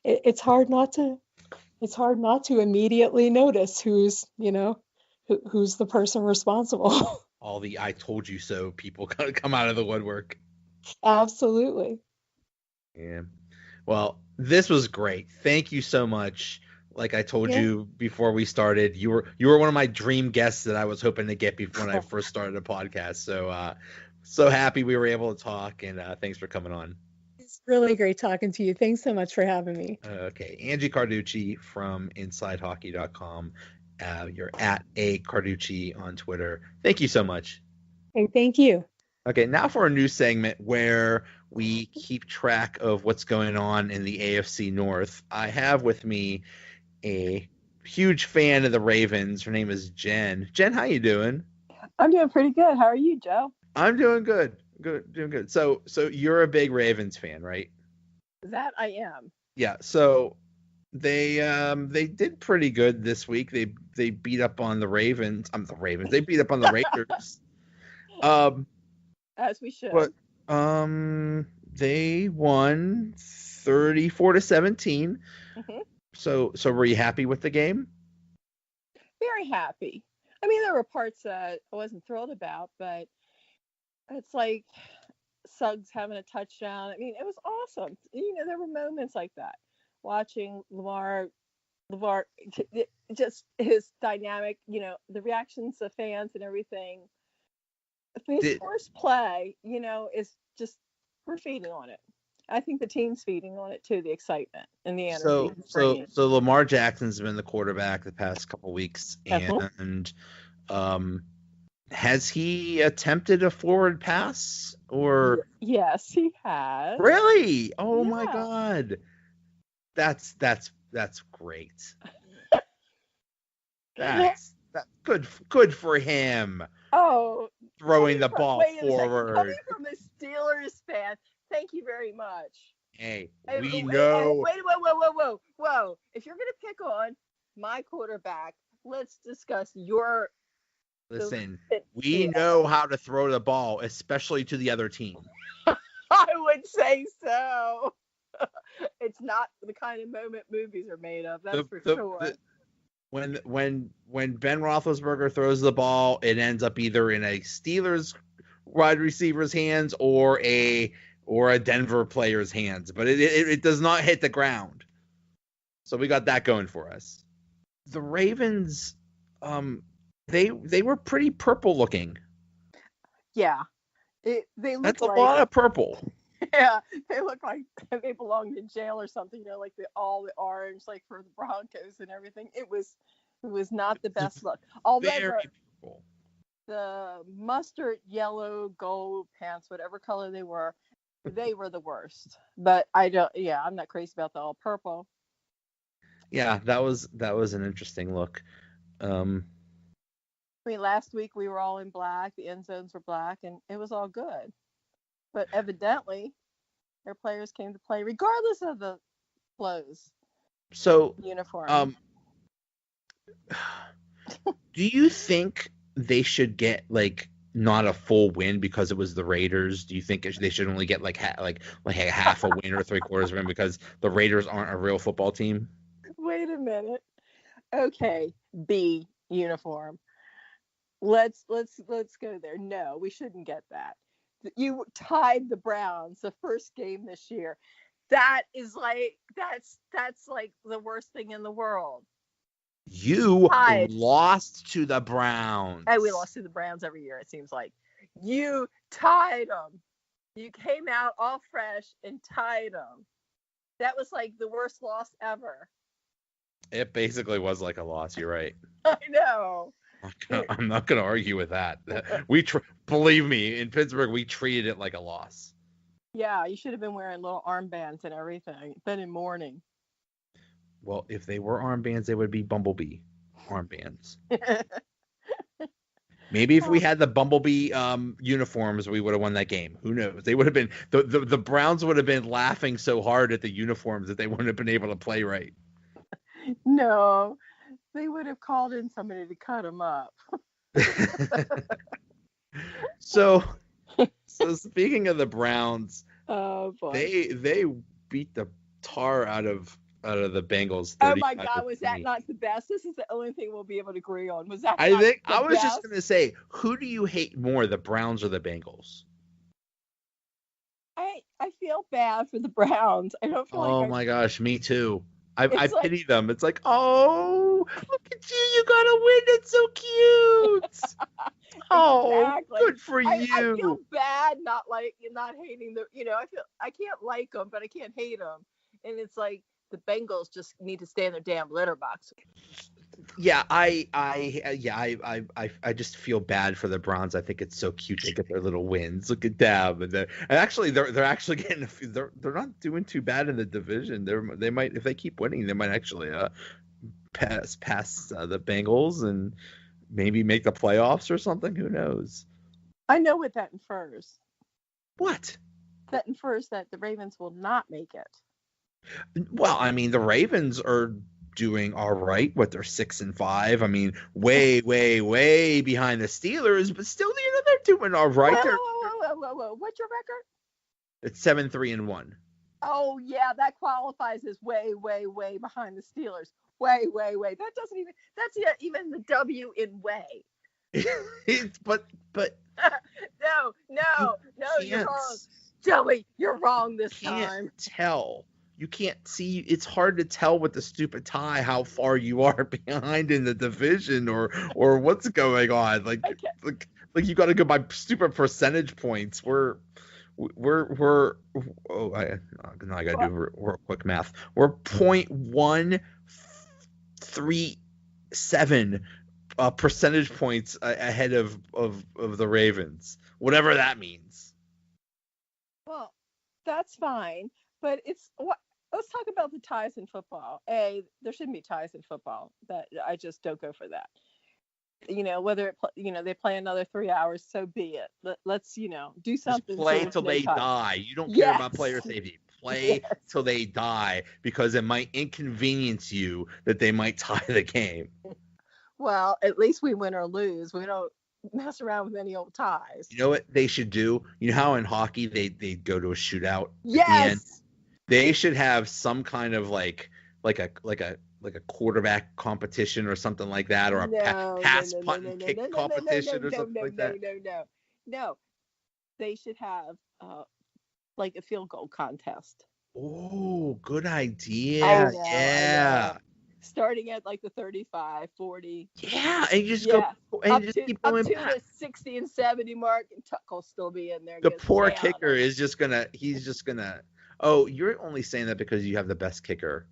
it's hard not to immediately notice who's the person responsible. All the "I told you so" people come out of the woodwork. Absolutely. Yeah. Well, this was great. Thank you so much. Like I told you before we started, you were one of my dream guests that I was hoping to get before when I first started a podcast. So happy we were able to talk, and thanks for coming on. It's really great talking to you. Thanks so much for having me. Okay, Angie Carducci from InsideHockey.com. You're at A Carducci on Twitter. Thank you so much. Hey, thank you. Okay, now for a new segment where we keep track of what's going on in the AFC North. I have with me a huge fan of the Ravens. Her name is Jen. Jen, how you doing? I'm doing pretty good. How are you, Joe? I'm doing good. Doing good. So you're a big Ravens fan, right? That I am. Yeah. So they did pretty good this week. They beat up on the Ravens. They beat up on the Raiders. As we should. But they won 34-17. Mm-hmm. So were you happy with the game? Very happy. I mean, there were parts that I wasn't thrilled about, but it's like Suggs having a touchdown. I mean, it was awesome. There were moments like that. Watching Lamar, just his dynamic, the reactions of fans and everything. His first play, is just, we're feeding on it. I think the team's feeding on it too, the excitement and the energy. So Lamar Jackson's been the quarterback the past couple weeks, and has he attempted a forward pass or? Yes, he has. Really? Oh my God, that's great. That's good for him. Oh, throwing the ball forward. Coming from a Steelers fan, thank you very much. Hey, we know. Wait, whoa. If you're going to pick on my quarterback, let's discuss your. Listen, we know how to throw the ball, especially to the other team. I would say so. It's not the kind of moment movies are made of, that's for sure. When Ben Roethlisberger throws the ball, it ends up either in a Steelers wide receiver's hands or a Denver player's hands, but it does not hit the ground. So we got that going for us. The Ravens, they were pretty purple looking. Yeah, they look. That's a lot of purple. Yeah, they look like they belonged in jail or something. Like all the orange, like for the Broncos and everything. It was not the best look. Although the mustard yellow gold pants, whatever color they were the worst. But I'm not crazy about the all purple. Yeah, that was an interesting look. I mean, last week we were all in black. The end zones were black, and it was all good. But evidently, their players came to play regardless of the clothes. So uniform. Do you think they should get not a full win because it was the Raiders? Do you think they should only get like a half a win or 3/4 of a win because the Raiders aren't a real football team? Wait a minute. Okay, B uniform. Let's go there. No, we shouldn't get that. You tied the Browns the first game this year. That's like the worst thing in the world. You lost to the Browns. Hey, we lost to the Browns every year, it seems like. You tied them. You came out all fresh and tied them. That was like the worst loss ever. It basically was like a loss. You're right. I know. I'm not gonna argue with that. Believe me, in Pittsburgh, we treated it like a loss. Yeah, you should have been wearing little armbands and everything. Been in mourning. Well, if they were armbands, they would be Bumblebee armbands. Maybe if we had the Bumblebee uniforms, we would have won that game. Who knows? They would have been the Browns would have been laughing so hard at the uniforms that they wouldn't have been able to play right. No. They would have called in somebody to cut them up. So speaking of the Browns, oh boy, they beat the tar out of out of the Bengals. Oh my God, 35-20. was that not the best? This is the only thing we'll be able to agree on. Was that I not think the I was best? just gonna say, who do you hate more, the Browns or the Bengals? I feel bad for the Browns. I don't feel Oh like my gosh, me too. I It's like- pity them. It's like, oh, look at you, you got a win. It's so cute. Oh, Exactly. good for I you. feel bad not hating the I can't like them, but I can't hate them. And it's like the Bengals just need to stay in their damn litter box. Yeah, I just feel bad for the Browns. I think it's so cute they get their little wins. Look at them, and actually they're actually getting they're not doing too bad in the division. They might, if they keep winning, they might actually pass the Bengals and maybe make the playoffs or something. Who knows? I know what that infers. What? That infers that the Ravens will not make it. Well, I mean, the Ravens are doing all right. What, they're 6-5. I mean, way behind the Steelers, but still, they're doing all right. Whoa. What's your record? It's 7-3-1. Oh yeah, that qualifies as way behind the Steelers. Way. That doesn't even. That's even the W in way. but No, you're wrong. Joey, you're wrong this time. You can't see. It's hard to tell with the stupid tie how far you are behind in the division or what's going on. Like you got to go by stupid percentage points. Now I got to do real quick math. We're 0.137 percentage points ahead of the Ravens, whatever that means. Well, that's fine, but it's what. Let's talk about the ties in football. There shouldn't be ties in football. That I just don't go for that. Whether they play another 3 hours, so be it. Let's do something. Just play till they die. You don't care about player safety. Play till they die, because it might inconvenience you that they might tie the game. Well, at least we win or lose. We don't mess around with any old ties. You know what they should do? You know how in hockey they go to a shootout? Yes. They should have some kind of like a quarterback competition or something like that, or a pass punt and kick competition or something like that. No. They should have like a field goal contest. Oh, good idea. I know. Starting at like the 35, 40. Yeah, and you just go and just keep going up to the 60 and 70 mark, and Tuck will still be in there. The poor kicker is just gonna. Oh, you're only saying that because you have the best kicker.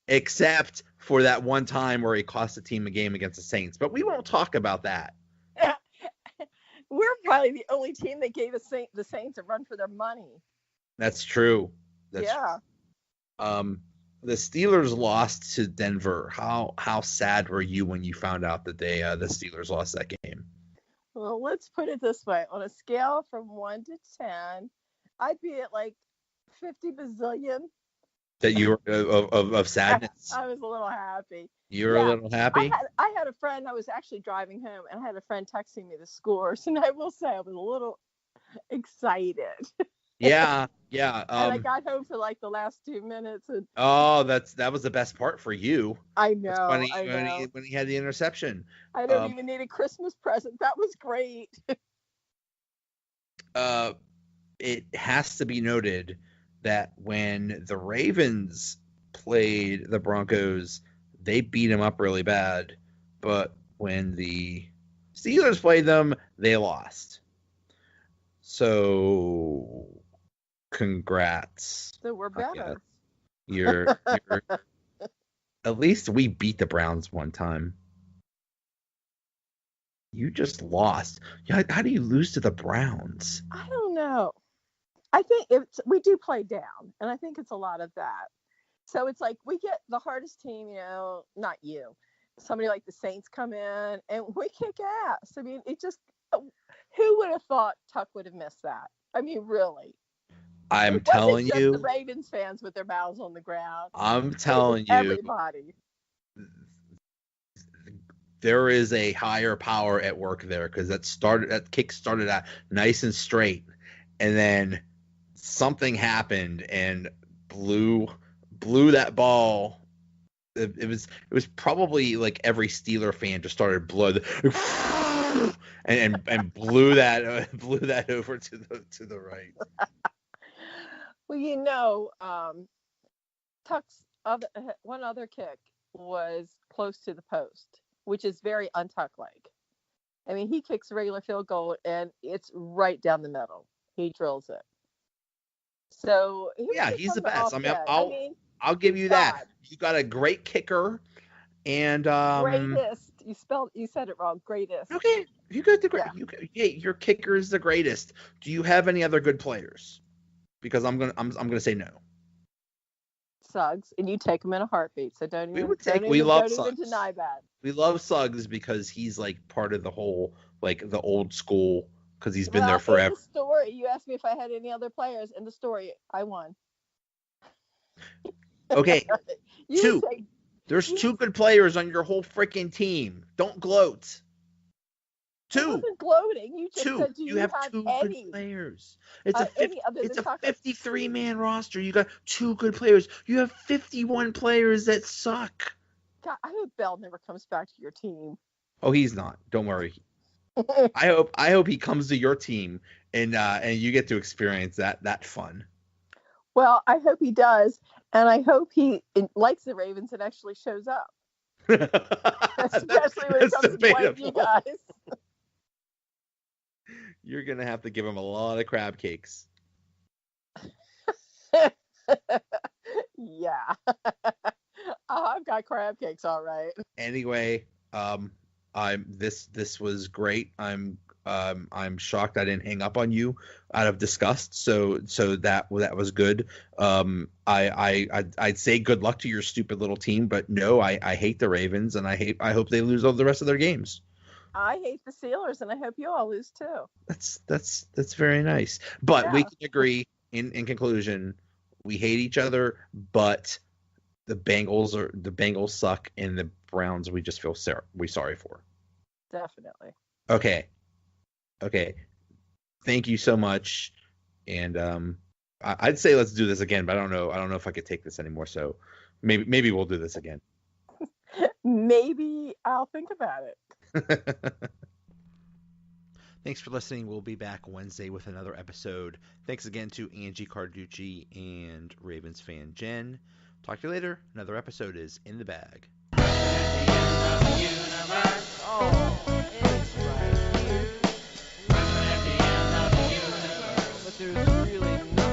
Except for that one time where he cost the team a game against the Saints. But we won't talk about that. We're probably the only team that gave the Saints a run for their money. That's true. Yeah. The Steelers lost to Denver. How sad were you when you found out that the Steelers lost that game? Well, let's put it this way. On a scale from 1 to 10, I'd be at like 50 bazillion. That you were of sadness. I was a little happy. You were a little happy? I had a friend. I was actually driving home, and I had a friend texting me the scores, and I will say I was a little excited. Yeah. And I got home for like the last 2 minutes. And that was the best part for you. I know. When he had the interception. I don't even need a Christmas present. That was great. It has to be noted that when the Ravens played the Broncos, they beat them up really bad. But when the Steelers played them, they lost. So, congrats. So we're better. You're at least we beat the Browns one time. You just lost. How do you lose to the Browns? I don't know. I think we do play down, and I think it's a lot of that. So it's like we get the hardest team, not you. Somebody like the Saints come in, and we kick ass. I mean, it just, who would have thought Tuck would have missed that? I mean, really. I'm telling you. The Ravens fans with their mouths on the ground. I'm telling you. Everybody. There is a higher power at work there, because that kick started out nice and straight, and then something happened and blew blew that ball. It was probably like every Steeler fan just started blood and blew that over to the right. Well, Tuck's one other kick was close to the post, which is very un-Tuck-like. I mean, he kicks a regular field goal and it's right down the middle. He drills it. So he's the best. I'll give you that. You got a great kicker, and greatest. You said it wrong. Greatest. Okay, you got the great. Yeah. Your kicker is the greatest. Do you have any other good players? Because I'm gonna say no. Suggs, and you take him in a heartbeat. So don't even. We love Suggs. Don't even deny that. We love Suggs because he's like part of the whole, like the old school. Because he's been there forever. In the story, you asked me if I had any other players. In the story, I won. Okay, There's two good players on your whole freaking team. Don't gloat. Two. I wasn't gloating. You just said, do you have two any? Good players. It's a 53-man roster. You got two good players. You have 51 players that suck. God, I hope Bell never comes back to your team. Oh, he's not. Don't worry. I hope he comes to your team and you get to experience that fun. Well, I hope he does, and I hope he likes the Ravens and actually shows up. Especially when it comes to playing you guys. You're gonna have to give him a lot of crab cakes. Yeah. I've got crab cakes, all right. Anyway, this was great. I'm shocked I didn't hang up on you out of disgust. So that was good. I'd say good luck to your stupid little team, but no, I hate the Ravens and I hope they lose all the rest of their games. I hate the Steelers and I hope you all lose too. That's very nice. But we can agree in conclusion, we hate each other, but the Bengals suck and the Browns we just feel sorry for. Definitely. Okay. Thank you so much. And I'd say let's do this again, but I don't know if I could take this anymore. So maybe we'll do this again. Maybe I'll think about it. Thanks for listening. We'll be back Wednesday with another episode. Thanks again to Angie Carducci and Ravens fan Jen. Talk to you later. Another episode is in the bag. At the end of the universe. Oh, it's right here. At the end of the universe. But there's really no